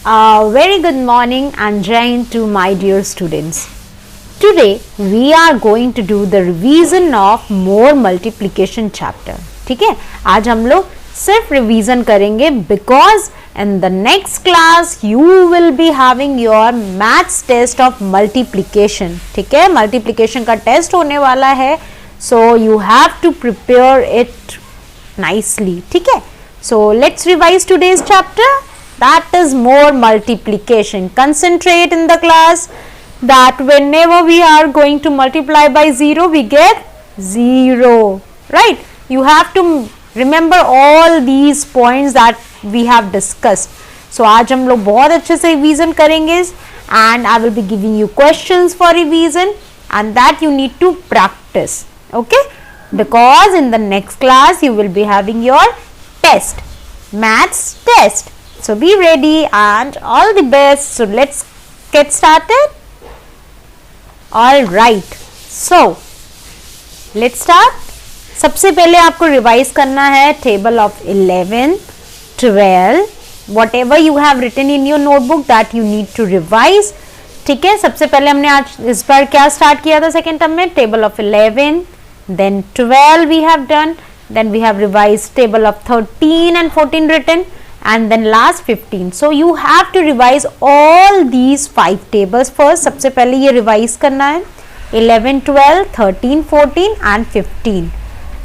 A very good morning and Jain to my dear students. Today we are going to do the revision of more multiplication chapter. ठीक है, आज हम लोग सिर्फ revision करेंगे because in the next class you will be having your maths test of multiplication. ठीक है, multiplication का टेस्ट होने वाला है, so you have to prepare it nicely. ठीक है, so let's revise today's chapter. That is more multiplication. Concentrate in the class that whenever we are going to multiply by 0 we get 0, right? You have to remember all these points that we have discussed. So आज हम लोग बहुत अच्छे से revision करेंगे and I will be giving you questions for revision and that you need to practice, okay? Because in the next class you will be having your test, maths test. So be ready and all the best. So let's get started. All right. So let's start. सबसे पहले आपको revise करना है table of 11, 12, whatever you have written in your notebook that you need to revise. ठीक है, सबसे पहले हमने आज इस बार क्या स्टार्ट किया था सेकेंड टर्म में? Table of 11, then 12 we have done, then we have revised table of 13 and 14 written. And then last 15. So you have to revise all these 5 tables first. सबसे पहले ये revise करना है 11, 12, 13, 14 and 15.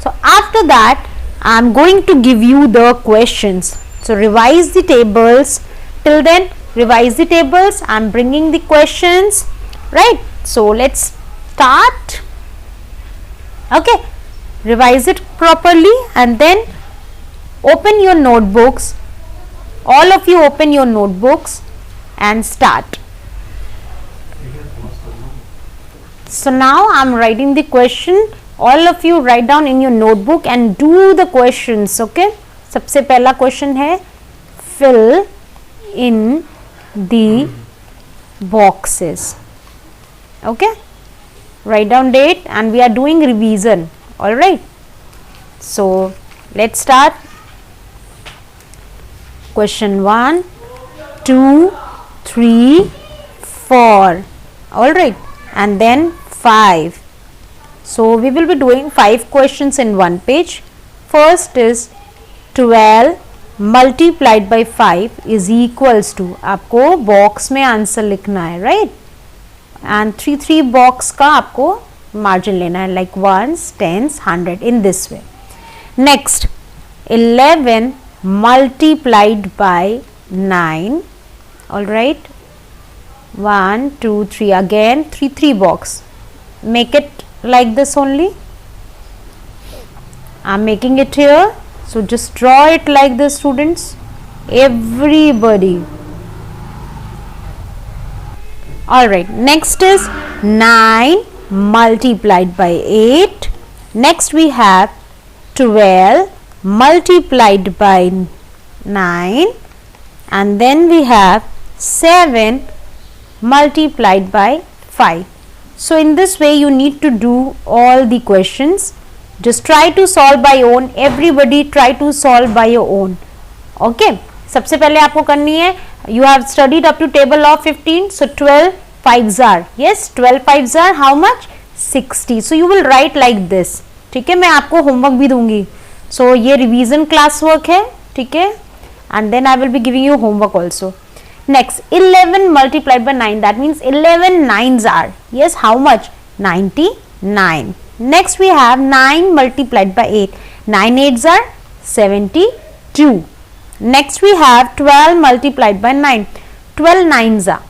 So after that I am going to give you the questions. So revise the tables. Till then revise the tables. I am bringing the questions. Right. So let's start. Okay. Revise it properly and then open your notebooks. All of you open your notebooks and start. So now I am writing the question. All of you write down in your notebook and do the questions. Okay. सबसे पहला question है fill in the boxes. Okay. Write down date and we are doing revision. All right. So let's start. Question 1, 2, 3, 4, all right, and then 5. So we will be doing 5 questions in one page. First is 12 multiplied by 5 is equals to, आपको box में answer लिखना है, right? And 3 box का आपको margin लेना है, like ones, tens, 100 in this way. Next 11 multiplied by 9, all right, 1, 2, 3, again 3 box, make it like this only. I am making it here, so just draw it like this, students, everybody. All right, next is 9 multiplied by 8. Next we have 12 multiplied by 9 and then we have 7 multiplied by 5. So in this way you need to do all the questions. Just try to solve by own. Everybody try to solve by your own. Okay. सबसे पहले आपको करनी है, you have studied up to table of 15. So 12 5s are, yes, 12 5s are how much? 60. So you will write like this. ठीक है, मैं आपको homework भी दूंगी. So ये revision class work है, ठीक है, and then I will be giving you homework also. Next 11 multiplied by 9, that means 11 9s are, yes, how much? 99. Next we have 9 multiplied by 8, 9 8s are 72. Next we have 12 multiplied by 9, 12 9s are,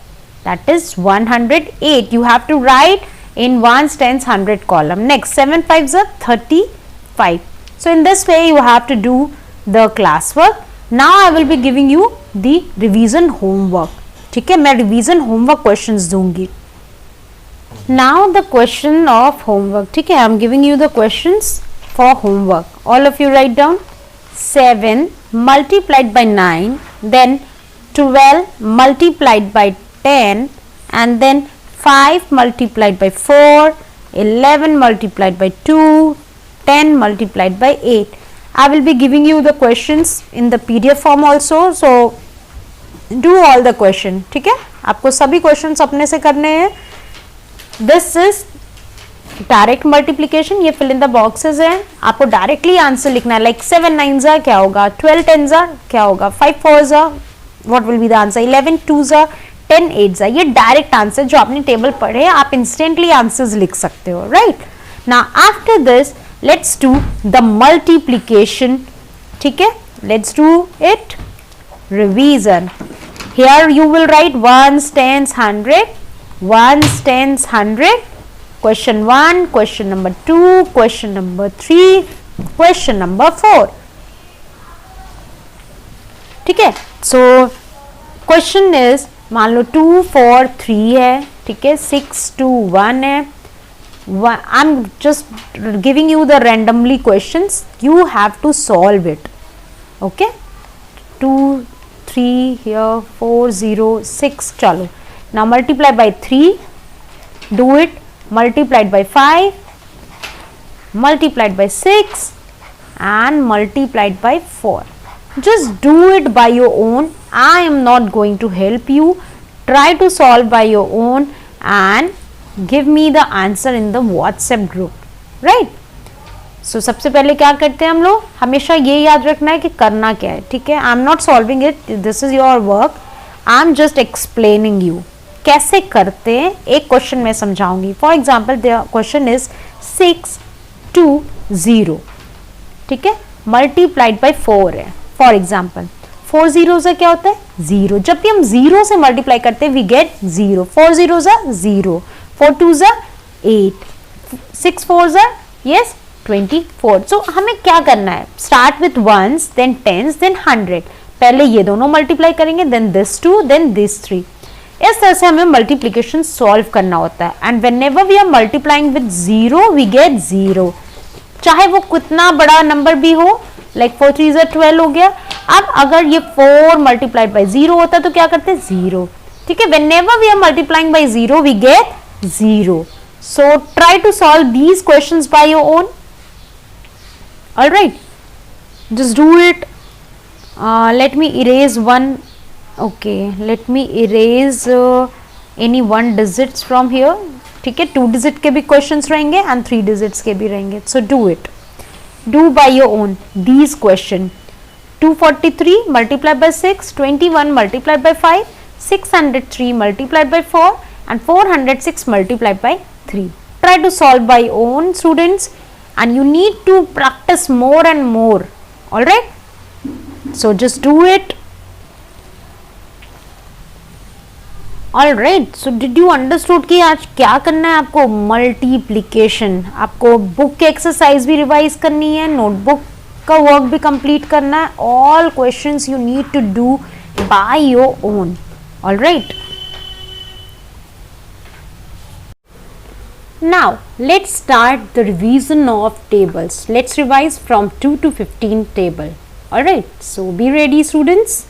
that is 108. You have to write in ones, tens, 100 column. Next 7 5s are 35. So in this way you have to do the classwork. Now I will be giving you the revision homework. ठीक है, मैं revision homework questions दूंगी. Now the question of homework. ठीक है, I am giving you the questions for homework. All of you write down 7 multiplied by 9, then 12 multiplied by 10, and then 5 multiplied by 4, 11 multiplied by 2, 10 multiplied by 8. I will be giving you the questions in the PDF form also. So do all the question, ठीक है, आपको सभी questions अपने से करने हैं। This is direct multiplication, ये fill in the boxes है, आपको डायरेक्टली आंसर लिखना है। लाइक 7 9 क्या होगा, 12 10 क्या होगा, 5 4 what will be the answer, 11 2 10 8 ये डायरेक्ट आंसर जो आपने टेबल पढ़े आप इंस्टेंटली आंसर्स लिख सकते हो, right. Now after this let's do the multiplication, ठीक है, let's do it. Revision, here you will write ones tens 100, ones tens 100, question 1, question number 2, question number 3, question number 4, ठीक है। सो क्वेश्चन इज, मान लो 2 4 3 है, ठीक है, 6 2 1 है। I am just giving you the randomly questions, you have to solve it, okay. 2 3 here 4 0 6, चलो now multiply by 3, do it, multiplied by 5, multiplied by 6 and multiplied by 4. Just do it by your own, I am not going to help you, try to solve by your own and give me the answer in the WhatsApp group, right? सो सबसे पहले क्या करते हैं हम लोग, हमेशा ये याद रखना है कि करना क्या है, ठीक है। I am not solving it, this is your work, I am just explaining you कैसे करते हैं। एक क्वेश्चन में समझाऊंगी। For example the question is 6 2 0, ठीक है, मल्टीप्लाइड बाई 4 है। फॉर एग्जाम्पल 4 जीरो से क्या होता है, 0। जब भी हम 0 से मल्टीप्लाई करते हैं we get 0, 4 zero 0, 4 2 8, 6 4 yes 24। So हमें क्या करना है, start with ones then tens then 100, पहले ये दोनों मल्टीप्लाई करेंगे देन दिस 2 देन दिस 3। इस तरह से हमें मल्टीप्लिकेशन सॉल्व करना होता है। And whenever we are multiplying with 0 we get 0, चाहे वो कितना बड़ा नंबर भी हो, लाइक 4 3 12 हो गया। अब अगर ये 4 मल्टीप्लाइड बाई 0 होता है तो क्या करते हैं, 0, ठीक है। Whenever we are multiplying by 0 we get 0। So try to solve these questions by your own, all right, just do it. Let me erase one, okay, let me erase any 1 digits from here, ठीक है। 2 digit के भी questions रहेंगे and 3 digits के भी रहेंगे, so do it, do by your own these question। 243 multiplied by 6, 21 multiplied by 5, 603 multiplied by 4 and 406 multiplied by 3. Try to solve by your own, students, and you need to practice more and more, all right, so just do it, all right। so did you understood कि आज क्या करना है आपको, multiplication. आपको book की exercise भी revise करनी है, नोटबुक का वर्क भी कंप्लीट करना है, all questions you need to do by your own, all right। Now let's start the revision of tables. Let's revise from 2 to 15 table. All right, so be ready, students.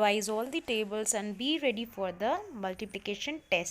revise all the tables and be ready for the multiplication test.